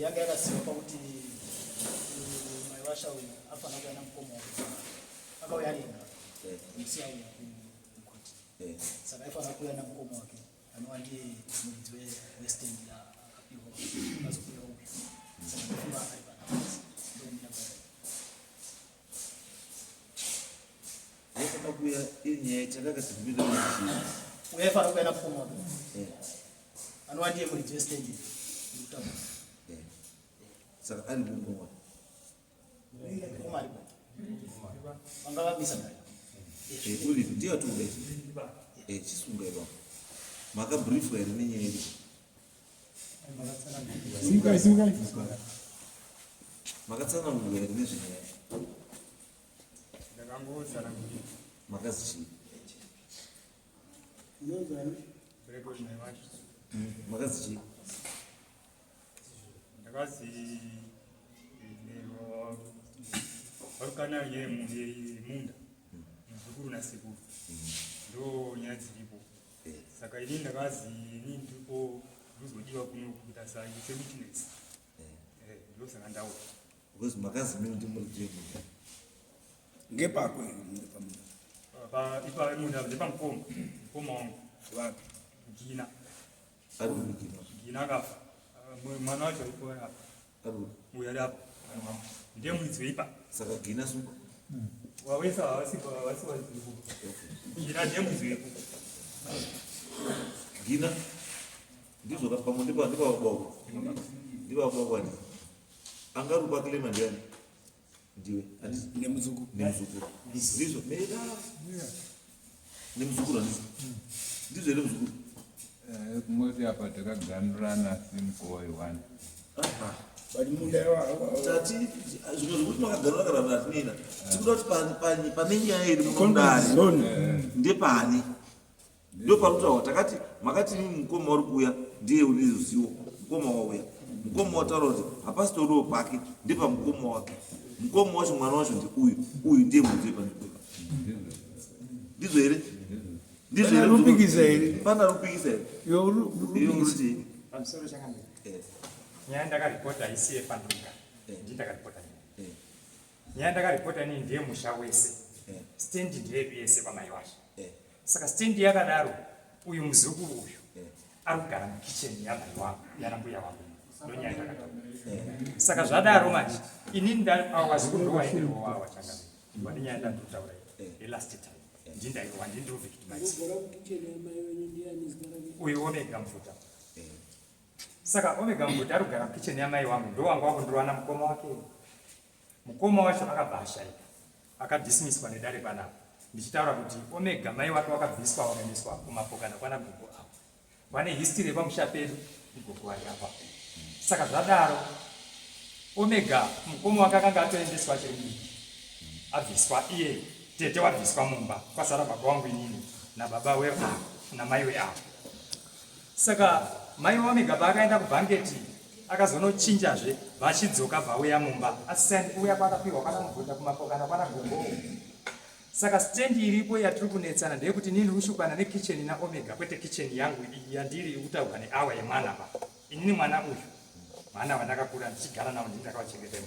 yanga yakasiwa pakuti maivasha uyu afana kuenda mukomo akauyaringa musiya uya kuti saka aifana kuenda mukomo wake anova ndiye muridzi westend akapiwa azokuya uyu saka ndofumba akaipana ndomira aifana kuya inyaya chakakatibvira uya aifana kuenda mukomo wake anova ndiye muridzi westend ndikutaura saka ari mukomo wake uri ndiyo tude chisunga ipa makabriefwa here nenyaya iri makatsanangurwa here nezvenyaya makazi chii makazi chii Warukana ye munda muzukuru na sekuru ndo nyaya dziripo saka ini ndakazi ini ndipo ndozodiwa kuno kuita saite witness ndo saka ndawo because makazi mimi ndi muridzi wemunda ngepakwe ipa munda ndepamukoma mukoma wangu wapi Gina ari kumigina Gina akafa mwana wacho alipo hapa ari uya hapo ndiye muridzi weipa saka Gina sunga wawesa wasipa Gina ndiye muridzi weipa Gina ndizvo kapamwe ndipo babako ndi angarupa kilema ndiani ndiwe nemuzukuru ndizvo mera nemuzukuru ndizvo ere muzukuru kumoti apa takaganurana simukova iwana bali munda tati zvimwe zvokuti makaganura kana vatinina tikuda kuti pane nyaya iri muMuDare ndepani ndo parutaura takati makati mukoma uri kuuya ndiye une ruzivo mukoma wauya mukoma wataura kuti hapasitoriwo pake ndepamukoma wake mukoma wacho mwana wacho uyu ndiye mudziwe panikuka ndizvo here rupikisa here pana rupikisa here rupikisa pamusoro chakamira nyaya ndakaripota isiye panduka ndindakaripota nyaya ndakaripota ini ndiye musha wese stendi ndiyedu yese pamai wacho saka stendi yakadaro uyu muzukuru uyu ari kugara mukicheni yamai wangu yanambuya wangu ndonyaya ndakataura saka zvadaro manje inini ndawazikurowaenderowawa changamira wandinyaya ndandotaura elast time ndindairowa ndindirovictimize uyu omega mfuta saka omega mfuta ari kugara mukicheni yamai wangu ndowanga wakundirowana mukoma wake mukoma wacho akabva ashaika akadhismiswa nedare panapa ndichitaura kuti omega mai wake wakabviswa wakaendeswa kumapokana kwana gogo avo vane history yepamusha pedu igogo vari apa saka zvadaro omega mukoma wake akanga atoendeswa chirudii abviswa iye tete wabviswa mumba kwasara baba wangu inini nababa weavo namai weavo saka mai waomega paakaenda kubhangeti akazonochinjazve vachidzoka bvauya mumba asi kuuya kwakapiwa kwakamubvunza kumapokana kwana gogo saka stendi iripo yatiri kunetsana ndeyekuti nini ushukana nekicheni naomega kwete kicheni yangu iyi yandiri kutaurwa neawa yemwana pa inini mwana uyu mwana wandakakura ndichigara nawo ndindakawachengeta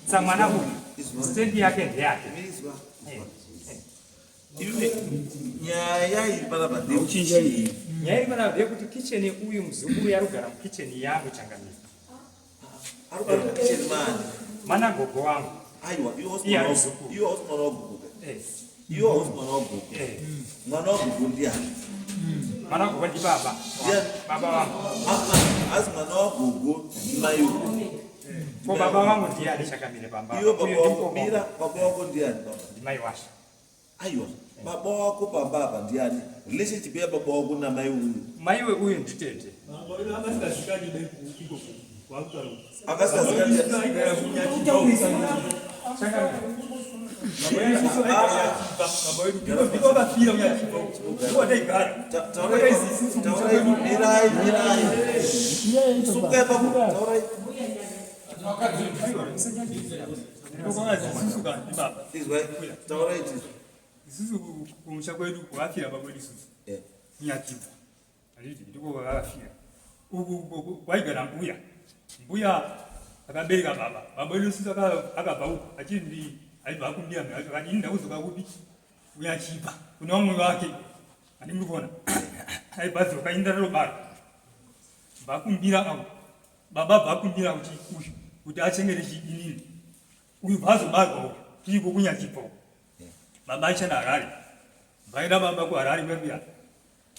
saka mwana uyu stendi yake ndeyake nyaya iri panapa ndeuchinja iyi nyaya iri panapa ndeyekuti kicheni uyu muzukuru yarikugara mukicheni yangu changamira arikugara mukicheni mani mana gogo wangu aiwa iye ari muzukuru iwo hausi mwana wagogo iwo hausi mwana wagogo mwana wagogo ndiani mwana wagogo ndi baba baba wangu asi mwana wagogo ndimaiwo ko baba wangu ndiye alishakamire pamba iwo baba wako ndiani ndimai washa aiwa baba wako pambapa ndiani relationship ya baba wako namai uyu maiwe uyu nditete isusu kumusha kwedu kwafira pamweni isusu nyatiwa ndiko kwafira uku kwaigara mbuya akabereka baba wedu sisi akabva uko achindi aibva kumbira mhacho akati ini ndakuzoka kuti uyachipa kuna umwe wake ani muri kuona aibva dzoka indarobara vakumbira avo baba vakumbira kuti achengete chidinini uyu bvazobarwa tiko kunyachipa baba achana Harare vaida baba kuHarare kwebuya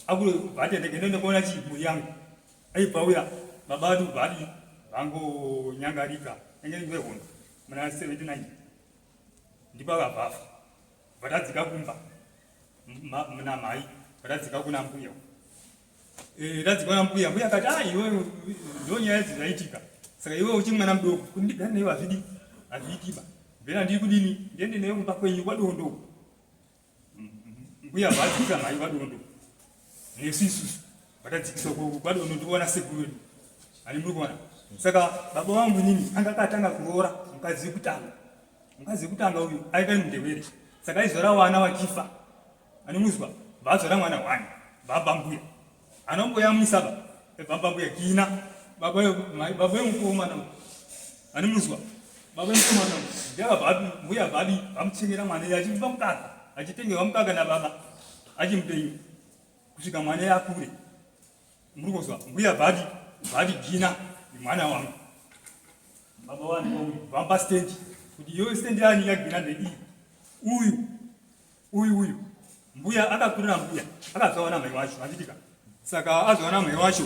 akuri vatendeke nende kuona chimuri yangu aibva uya baba ati bvadi vangonyangarika engenge hondo muna 79 ndipo akabvafa vatadzika kumba muna mai vatadzika kuna mbuya tadzika kuna mbuya akati iwe ndo nyaya dzaitika saka iwe uchimwana mudoko kundigana neiwe hazviitiba mbera ndiri kudini ndiende newe kumba kwenyu kwadondo mbuya vadzika mai kwadondo nesu isusu vatadzikiswa kwadondo ndikuona sekuru wedu ani muri kuona saka baba wangu nini angakatanga kuroora mukadzi wekutanga uyu aita mundevere saka aizora wana wachifa ani muzwa vazora mwana wani baba mbuya anomboyamwisaba baba mbuya kina baba wemukomana ani muzwa baba wemukomana ndakabva mbuya bhabi vamuchengera mwana achimupa mukaka achitengerwa mukaka nababa achimupenyu kusvika mwana yakure muri kuzwa mbuya bhabi kina mwana wangu baba wani vampa stendi kuti yo stendi yani yagina ndei uyu mbuya akakurira mbuya akazoona mai wacho achitika saka azoona mai wacho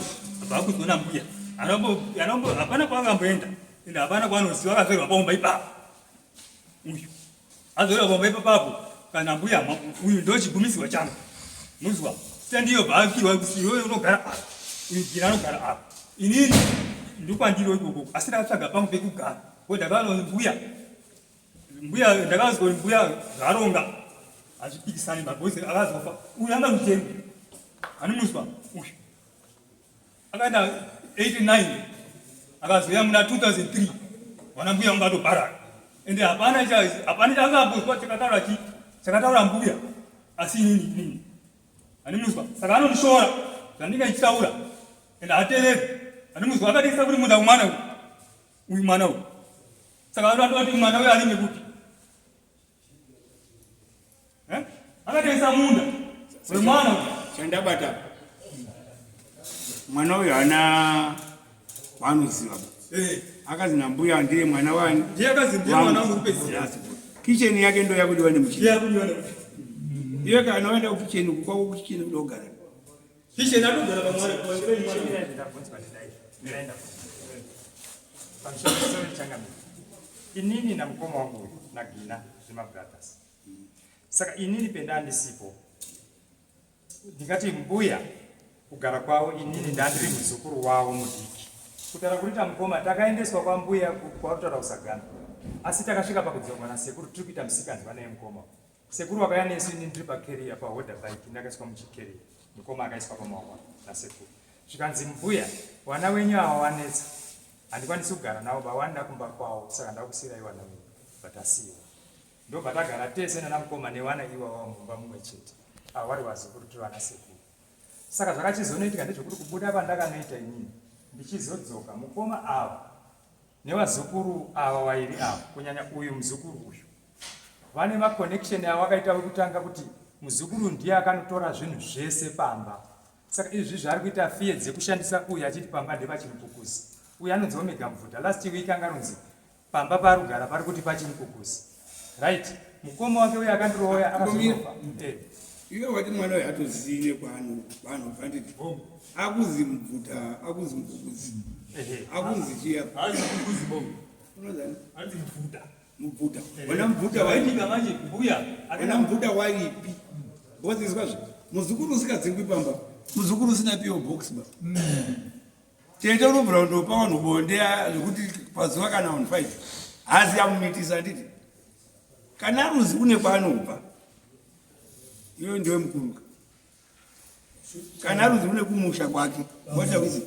vakuzoona mbuya anombo hapana kwaangamboenda ende hapana kwaanoziva akazorwa paumba ipapo uyu azorwa paumba ipapapo kana mbuya uyu ndo chigumisirwa changu muzwa stendi iyo bhaakirwa kuti iyoyo unogara apa uyu gina anogara apa inini ndikwandiro ikoko asi ndakatsvaga pangu pekugara ko ndakaona mbuya ndakazwa mbuya zvaronga hazvipikisani mabhozi akazofa uyu anga mutengo ani muzwa uyu akaenda 89 akazoya muna 2003 wana mbuya unga atobharara ende hapana chaangambozwa chakataura mbuya asi inini ani muzwa saka anondishora zvandingaichitaura ende hatereri ani muzwa akatisa kuti muda uyu mwana uyu saka anoti mwana uyu aringe kuti akatisa munda wemwana uyu chandabata mwana uyu hana waanoziva akazi nambuya ndiye mwana wani ndiye akazi ndiye mwana wangu kupedzisira kicheni yake ndo yakudiwa nemuchini iwe kana waenda kukicheni kwako kukicheni kudogara kicheni atogara pamwana inini na mukoma wangu na Gina zvemabrothers saka inini pendandisipo ndingati mbuya kugara kwavo inini ndandiri muzukuru wavo mudiki kutaura kuti mukoma takaendeswa kwambuya kwakutaura kusagana asi takasvika pakudziwa mwana sekuru tiri kuita musikanzwa naye mukoma sekuru wakaya nesu inini ndiri pakeria pahodha bike ndakaiswa muchikeria mukoma akaiswa pamaoko nasekuru zvikanzi mbuya wana wenyu ava wanetsa handikwanisi kugara navo bawanda kumba kwavo saka ndakusiyirai wana wenyu vatasiyiwa ndobva tagara tese nanamukoma newana iwawa mumba mumwe chete ava vari vazukuru tiri vana sekuru saka zvakachizonoitika ndezvekuti kubuda pandakanoita inini ndichizodzoka mukoma ava nevazukuru ava vairi ava kunyanya uyu muzukuru uyu vane maconnection avo akaita wekutanga kuti muzukuru ndiye akanotora zvinhu zvese pamba saka izvi zvari kuita fiye dzekushandisa uyu achiti pamba ndepachimukukuzi uyu anonzi Omega Mvudha last week anga anonzi pamba parugara pari kuti pachimukukuzi right mukoma wake uyu akandiroya akazofa iwe wati mwana uyu atozine kwaanobva nditi akuzi Mvudha akuzi mukukuzi akuzi chiya hazimukukuzi bongo unozani hanzi Mvudha Mvudha wana Mvudha waitika manje mbuya wana Mvudha waipi bozizwazve muzukuru usikadzingwi pamba muzukuru usina PO box ba tende unobvira kundopa vanhu bonde zvekuti pazuva kana 5 hazi yamumitisa nditi kana ruzi une kwaanobva iwe ndiwe mukuruka kana ruzi une kumusha kwake waita kuzi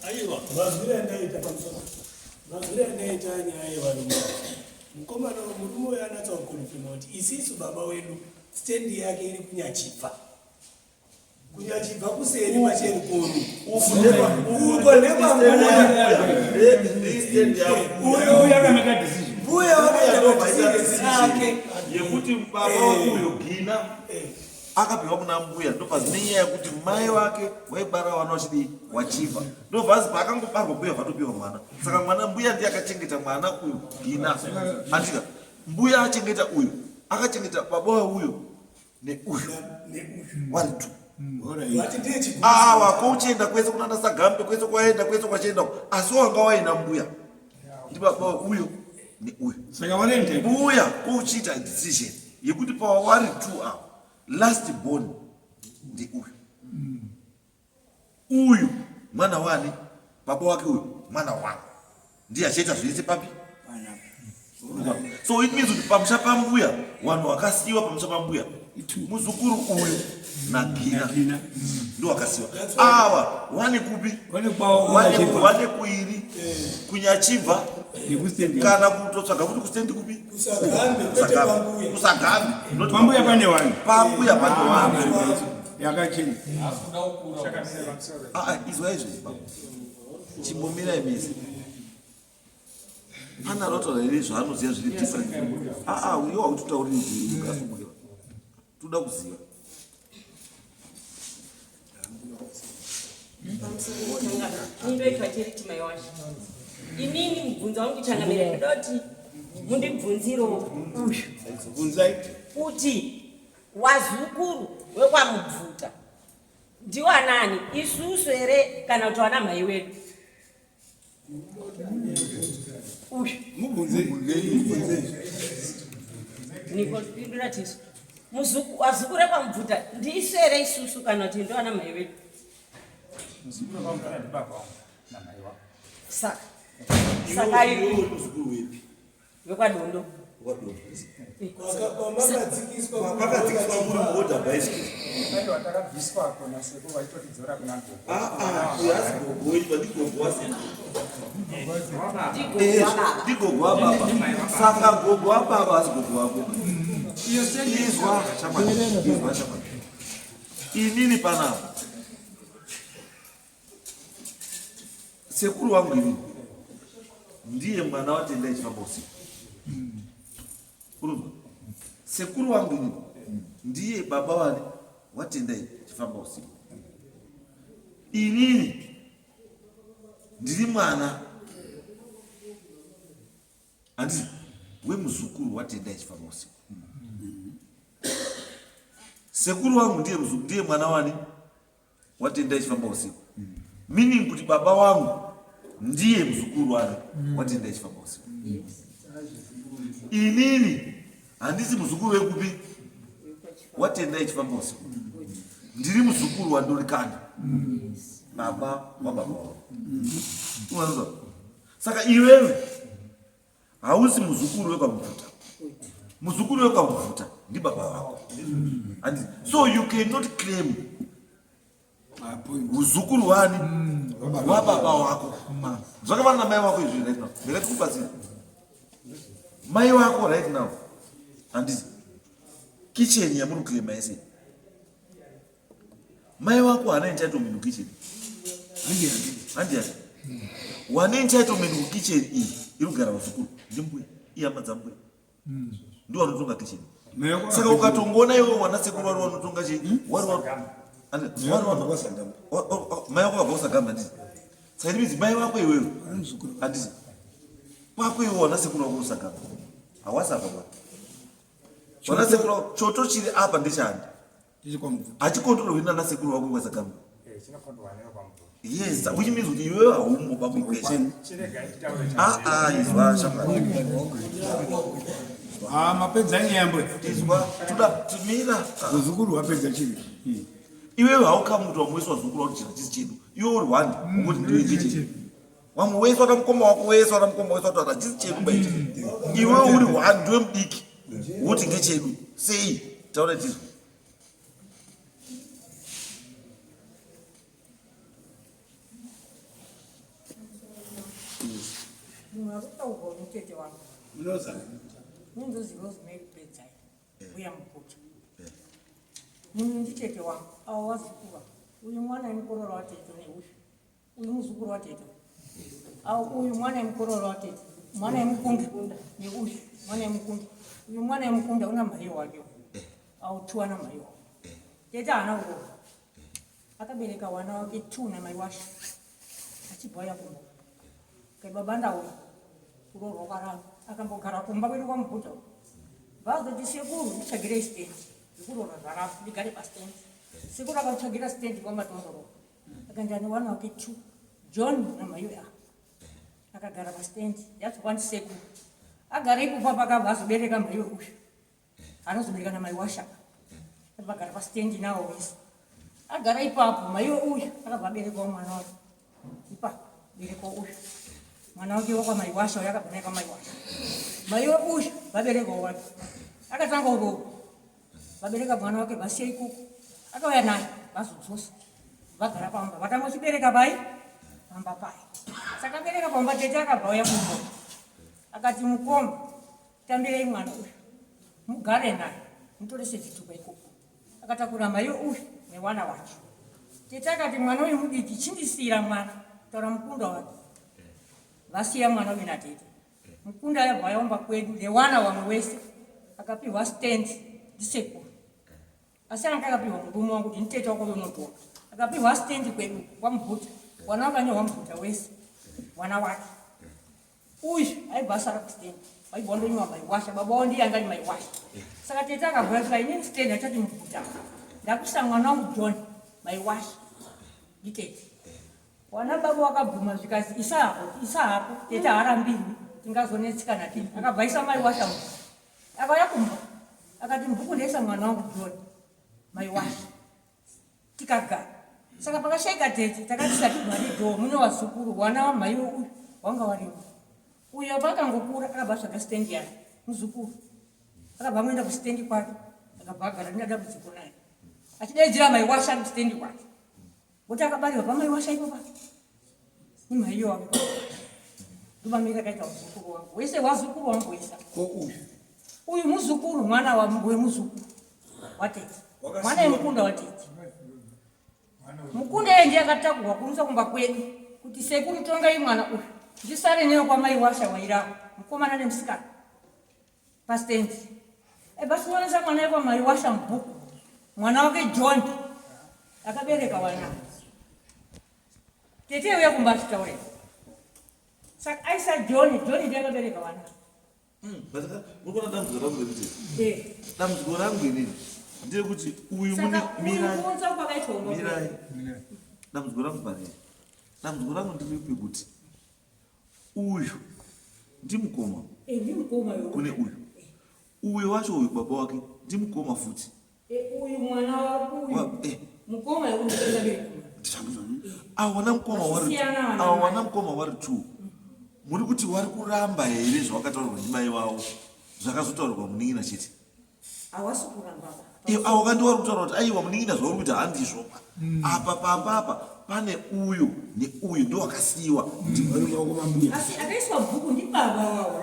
aiwa mazvira ndaita nyaya yevarume mukomana murume uyo anatsa kukonfirma kuti isisu baba wedu stendi yake iri kunyachibva kuseri wacheri koru uko extend ya uyo yakameka decision Mbuya wakaita decision yekuti baba wakuyo Gina akapiwa kuna mbuya ndobva nenyaya yekuti mai wake waibara wana wachidi wachiva ndobva paakangobarwa mbuya vatopiwa mwana saka mwana mbuya ndiye akachengeta mwana uyu Gina andika mbuya achengeta uyu akachengeta baba uyo neuyu vari tu wako uchienda kwese kunana Sagambe kwese kwaenda kwese kwachienda asi wanga waina mbuya ndi baba uyo neuyu saka vanende mbuya kuchiita decision yekuti pawari 2 apo last born ndi uyu mwana wani baba wake uyu mwana wangu ndiye achaita zvese papi so it means kuti pamusha pambuya wanhu wakasiyiwa pamusha pambuya muzukuru uyu na Gina ndo wakasiyiwa awa wane kupi wane kuiri kunyachibva kana kutotsvaga kuti kustendi kupi kusagambe pambuya pane wani pambuya pane wani yakachena izwa izvi chimbomira imisi pana rotora iri zvaanoziva zviri different uyo wakutotauriri toda kuziva Nindoitwa chiri chimai wacho. Inini mubvunzo wangu changamira ndoti mundibvunziro uyu. Bvunzai Kuti wazukuru wekwamubvuta ndiwa nani isusu ere kana kuti wana mai wedu? Uyu. mubvunze Niko pindura tisu. Wazukuru wekwamubvuta ndisu ere isusu kana kuti ndiwana mai wedu? Muzukuru wamugara ndi baba wangu na mai wako. Saka iwe wekwadondo. pakadzikiswa muri muoda bicycle Kaiwa takabviswa kona seko vaitotidzora kuna gogo. uyasi gogo wechiva ndigogo wasina ndigogo wababa saka gogo wababa asi gogo wako izwa chamani inini panapa sekuru wangu inini ndiye mwana watenda ichifamba usiku urumva sekuru wangu inini ndiye baba wani watenda ichifamba usiku inini ndiri mwana handisi wemuzukuru watenda ichifamba usiku sekuru wangu ndiye mwana wani watenda ichifamba usiku meaning kuti baba wangu ndiye muzukuru wani watenda ichifamba usiku inini handisi muzukuru wekupi watenda ichifamba usiku ndiri muzukuru wandorikanda baba wababa wako saka iwewe hausi muzukuru wekwamubvuta muzukuru wekwamubvuta ndi baba wako so you cannot claim uzukuru wani wababa wako zvakafanana na mai wako izvi right now ndakati kubatsira mai wako right now handisi kitchen yamuri kuclaima yese mai wako hana entitlement mukitchen handiyati wane entitlement mukitchen iyi irikugara vazukuru ndimbuya ihama dzambuya ndo wanotonga kitchen saka ukatongoona iwe wana sekuru wari wanotonga chii mai wako akabva kusagamba handisi saka ndimizi mai wako iwewe handisi kwako iwe wana sekuru wako kusagamba hawasi apa pa wana sekuru wako choto chiri apa ndechani hachikontrolwi nana sekuru wako kwasagamba Chinokondwa nayo kwamubvuta. yes which means kuti iwewe haumo pakuikwesha Chirega itaure izwa shamwari mapedzani yambo izwa toda timira muzukuru wapedza chii iwewe haukamuti wamuweswa zukuru wako china chisi chedu iwe uri hwani unguti ndiwecheche wamuweswa tamukoma wako weswa tamukoma weswa kuti hachisi chedu baichi iwewe uri hwani ndiwe mudiki wokuti ngechedu sei taura tizwa Munarutaurwa mutete wangu mundoziva zvinekupedzai uya mukuta munhu nditete wangu ava wazukuru uyu mwana anikorora watete neuyu uyu muzukuru watete au uyu mwana mkororo wate mwana mkunda ni uyu mwana mkunda uyu mwana mkunda una mayo wajo au tu ana mayo teta ana ugo akabereka wana wake tu na maiwasha achiboya kumbo kai babanda uyu kuroro kara akambogara kumba kwedu kwa mbuto vazo tisekuru ndichagira stand kuroro zara ndigare pa stand sekuru akachagira stand kwa matondoro akandani wana wake tu John na mayo ya akagara pa stand yatswandi sekuru agara ikupa pakabva bereka mayo uyu anozobereka na maiwasha akagara pa stand nawo wese agara ipapo mayo uyu akabva bereka mwana wake ipa bereka uyu mwana wake wakwa maiwasha uyu akabva naye kwa maiwasha mayo uyu vabereka wake akatanga uroko vabereka mwana wake vasiya ikoko akauya naye vazodzosa vagara pamba vatanga chibereka pai pamba pai saka bereka pamba tete akabva uya kumbo akati mukoma tambirei mwana uyu mugare naye mutorese chitupa ikoko akatakura mayo uyu newana wacho tete akati mwana uyu mudiki chindisira mwana taura mukunda wake vasiya mwana uyu natete mukunda yabva yaomba kwedu newana wamwe wese akapiwa stand ndisekuru asi anga akapiwa murume wangu kuti nditete wako unotora akapiwa stand kwedu wamubhuta wana wakanye wamubhuta wese wana wake uyu aibva asara kustand waibva ndonywa maiwasha baba wao ndiye angani maiwasha saka tete akabhuya kuti inini stand achati mubhuta ndakuisa mwana wangu John maiwasha nditete wana baba wakabvuma zvikazi isahapo tete haarambirwi tingazonetsikana tini akabva isa maiwasha mu akauya kumba akati mbuku ndaisa mwana wangu John maiwasha tikagara saka pakashaika tete takati satigwari dho mune wazukuru wana wamai uyu wanga warimo uyu apakangokura akabva tsvaga stendi yake muzukuru akabva amoenda kustendi kwake akabva agara ndinadabudziko naye achidaidzira maiwasha ari kustendi kwake kuti akabarirwa pamaiwasha ipopa nimaiyo wake ndobamira kaita muzukuru wangu wese wazukuru wangu wesa uyu muzukuru mwana wemuzukuru watete mwana emukunda watete mukunda ndiye akatakurwa kumisa kumba kwedu kuti sekuru tongai mwana uyu ndisare neyo kwa maiwasha wairako mukomana nemusikana pastendi basinyonesa mwana kwa maiwasha mubhuku mwana wake John akabereka wana tete uya kumba achitaurira saka aisa John ndiye akabereka wana Basaka mukona dambudziko rangu rekuti dambudziko rangu inini ndiri kuti uyu mirai dambudziko rangu pari dambudziko rangu ndiri pekuti uyu ndimukoma kune uyu wacho uyu baba wake ndimukoma futi uyu mwana wako mukoma awana mukoma wari 2 muri kuti wari kuramba here zvawakataurirwa ndimai wavo zvakazotaurirwa munin'ina chete awasi kuramba avo kandi wari kutaura kuti aiwa munin'ina zvauri kuti handizvo apa pamba apa pane uyu neuyu ndo wakasiyiwa asi akaiswa bhuku ndibaba wavo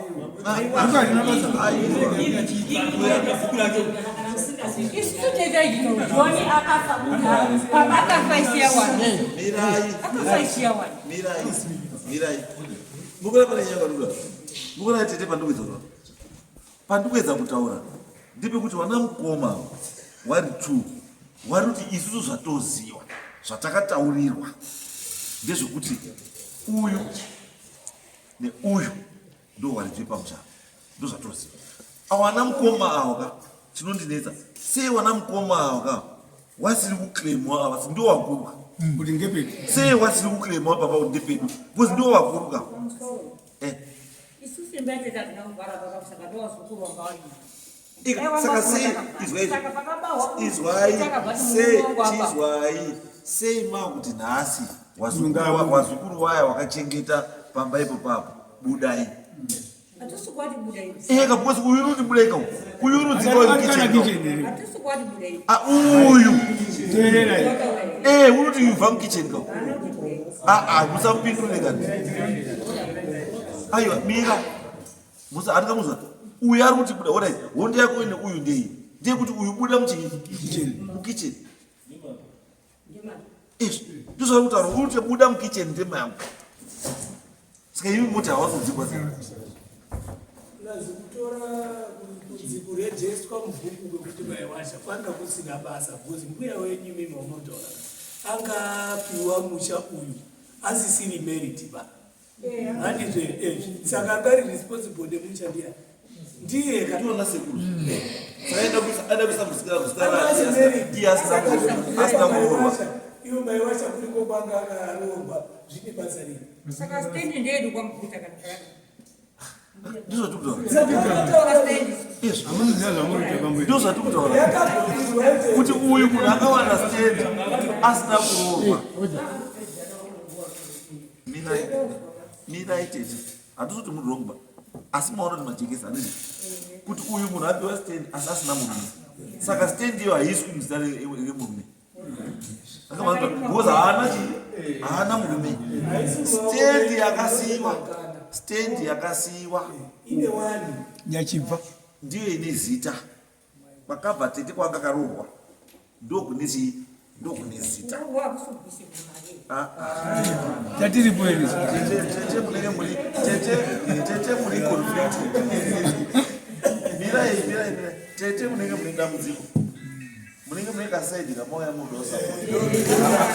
mirai mukona pane nyangarura mukona tete pandikwedza kutaura ndepekuti wana mukoma wari 2 wari kuti isusu zvatoziva zvatakataurirwa ndezvekuti uyu neuyu ndo waribve pamucharo ndo zvatoziva awana mukoma ava chinondinetsa sei wana mukoma ava wasiri kuclaimwa ava si ndo wakuruka kuti ngepeti sei wasiri kuclaimwa papa kuti ndepedu because ndo wakuruka saka sei makuti nhasi wazukuru waya wakachengeta pamba ipo papo budai kabukosi uyu uruti budai kau uyu uruti uyu uruti yubva mukicheni kau musamupindure kani aiwa mira musa andikamuza uyu ari kuti buda odai hondo yako ine uyu ndei ndeyekuti uyu buda mukicheni ndozvari kutaura uri kuti buda mukicheni ndemangu saka imi mota hawazodzikwa kutora kurejestwa mubhuku kwekuti maiwasha kwanga kusina basa bhozi mbuya wenyu mimi wamunotaura angapiwa musha uyu asisiri meriti ba handizve saka angari responsible nemusha ndiye kationa sekuru ada kusamusikira iwo maiwasha kuri kobanga akaroorwa zvine basa rii saka stendi ndedu kwamubvuta kana ndizvo zvatikutaura kuti uyu munhu akawana stendi asina kuroorwa mirai tete hatizoti munhu rongba asi maona kuti majekisani kuti uyu munhu apiwa stendi asi asina murume saka stendi iyo haiswi muzita remurume because haana murume stendi yakasiyiwa nyachibva ndiyo ine zita kwakabva tete kwanga karoorwa ndokune zita tatiripo ere tete muri conflict mirai tete munenge mune dambudziko munenge mune kasaidi kamauya mudosa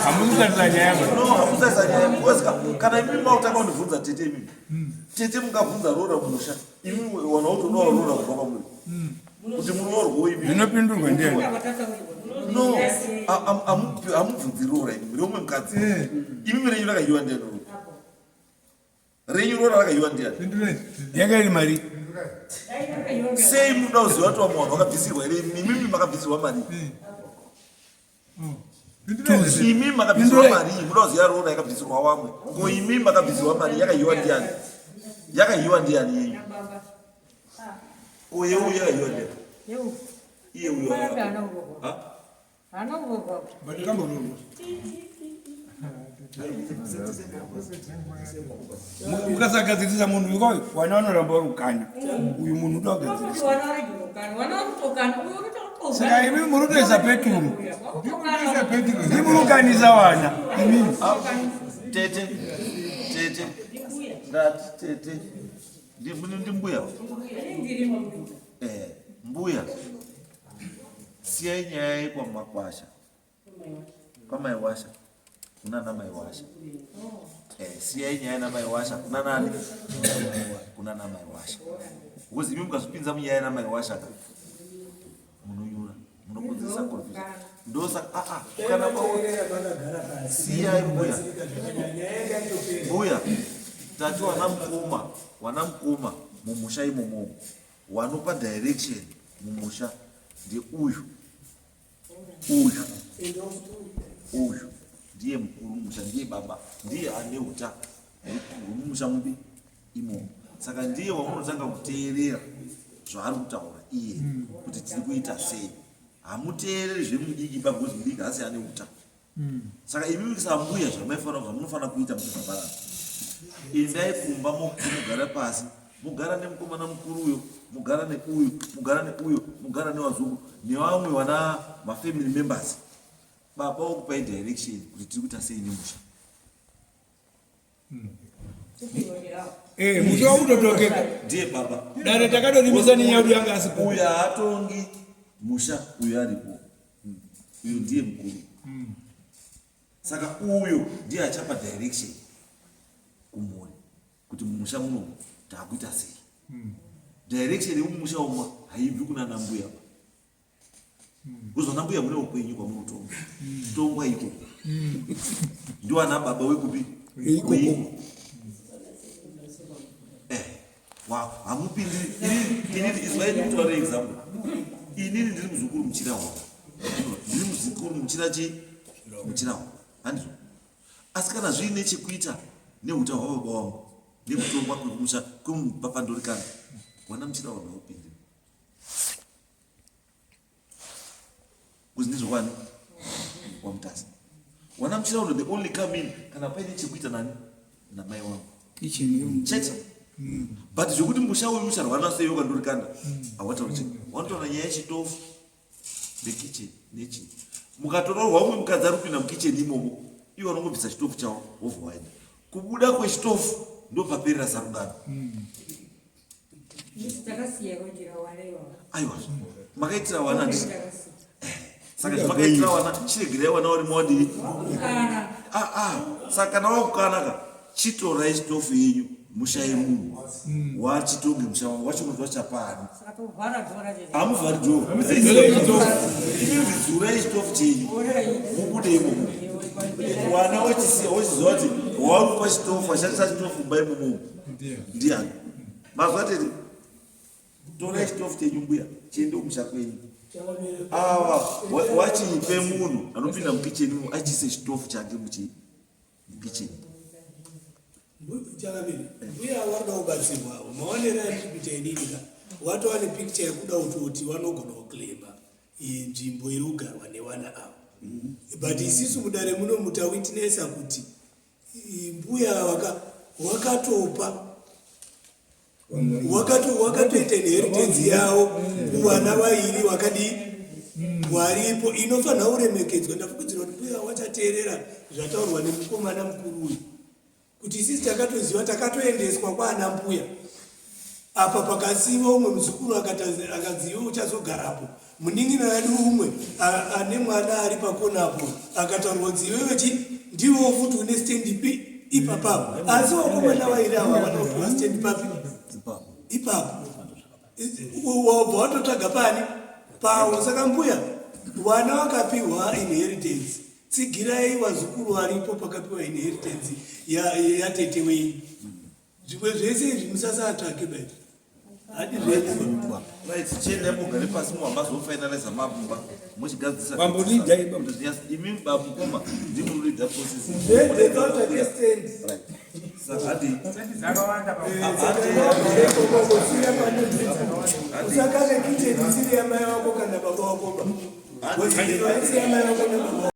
hamuzitarisa nyaya hamuzitarisa nyaya because kana imi mautanga kundibvunza tete imimi tete mungabvunza rora mumusha imi wana utonowa rora kubva pamuri kuti munoorwo imi zvinopindurwa ndiani no hamubvunzi rora imi muri umwe mukadzi imi renyu rakayiwa ndiani rora renyu rora rakayiwa ndiani yakairi mari sei munoda kuziva kuti vamwe vanhu vakabvisirwa here imimi makabvisirwa mari imi makabvisirwa mari munoda kuziva rora yakabvisirwa vamwe ko imi makabvisirwa mari yakayiwa ndiani yenyu uye uyu yakayiwa ndiani iye uyu ukasagadzirisa munhu ukoyo wana vanoramba vari kukanya uyu munhu uda kugadzirisa saka imi munotoisa peturu imunokanisa wana imini tete ndati tete ndimbuya mbuya siyai nyaya yekwamakwasha kwamaiwasha kunana maiwasha siyai nyaya namaiwasha kuna nani kunana maiwasha because imi mukazvipinza munyaya namaiwasha ka munonyura munokonzeresa confusion ndosaka kana siyai mbuya tati wana mukoma mumusha imomo wanopa direction mumusha ndeuyu ndiye mukuru mumusha ndiye baba ndiye ane uta mumusha mubi imomo saka ndiye wamunotanga kuteerera zvaari kutaura iye kuti tiri kuita sei hamuteereri zvemudiki babhozi mudiki asi ane uta saka imi sambuya zvamunofanira kuita mukuzambarana endai kumba mugara pasi mugara nemukomana mukuru uyo mugara neuyu mugara neuyo mugara nevazungu nevamwe wana mafamily members baba wokupai direction kuti tiri kuita sei nemusha musha wakutotokeka ndiye baba dare takadonimisa nenyaudu yanga asipo uyo haatongi musha uyo aripo uyo ndiye mukuru saka uyo ndiye achapa direction kumhuri kuti mumusha muno taakuita sei direction yemumusha umwe haibvi kuna nambuya kuzona mbuya mune ukwenyu kwamunotonga tongwa ikoko ndiwana baba wekupi ikoko hamupindi inini izwaini kutaura example inini ndiri muzukuru muchira wavo ndiri muzukuru muchira wavo handizvo asi kana zviine chekuita neuta hwababa wangu nekutongwa kwekumusha kwemupapandorikana wana muchira wavo haupindi kuzi ndizvokwani wamutasa wana muchira wavo the only come in kana paine chekuita nani namai wangu chete but zvokuti musha uyu ucharwana sei wakandorikanda hawatauri chii wanotaura nyaya yechitofu nekicheni nechii mukatororwa umwe mukadzi ari kupinda mukicheni imomo iwo vanongobvisa chitofu chavo wobva waenda kubuda kwechitofu ndo paperera sarungano. Aiwa makaitira wana ndi saka makaitira wana chiregerera wana uri modiri saka nawo kukanaka chitora chitofu yenyu mushaye munhu wachitonge mushawa wachikuzwa chapani amuvhari dhoo dzura chitofu chenyu mubude imomo wana wachiziva kuti warupa chitofu ashandisa chitofu mba imomo ndiani mazuva tete tora chitofu chenyu mbuya chiende kumusha kwenyu awa wachipe munhu anopinda mukicheni achise chitofu chake mukicheni mbuya wada kubatsirwa maonera ndikuita inini watova nepicture yekuda kutoti vanogona kuclaima nzvimbo iri kugarwa nevana avo but isisu muDare muno mutawitnesa kuti mbuya wakatopa wakatoita inheritance yavo kuvana vairi vakadi waripo inofanira kuremekedzwa. Ndafukudzira kuti mbuya wachateerera zvataurwa nemukomana mukuru uyu kuti isisi takatoziva takatoendeswa kwaana mbuya apa pakasiva umwe muzukuru akaziva uchazogarapo munin'ina yedu umwe ane mwana ari pakonapo akataurwa kuti iwewe ndiwo futi une stand ipapapo asi vakomana vairi ava vanopiwa stand papi ipapo wabva watotsvaga pani pavo. Saka mbuya vana vakapiwa inheritance, tsigirai vazukuru varipo pakapiwa inheritance yatete wenyu. Zvimwe zvese izvi musasatsvake beti hadi zvenyuma tichienda mugare pasi muhamba zofinaliza mabumba muchigadzisa imi babukoma ndimunoridza usakane kiteni isiri yamai wako kana baba wako.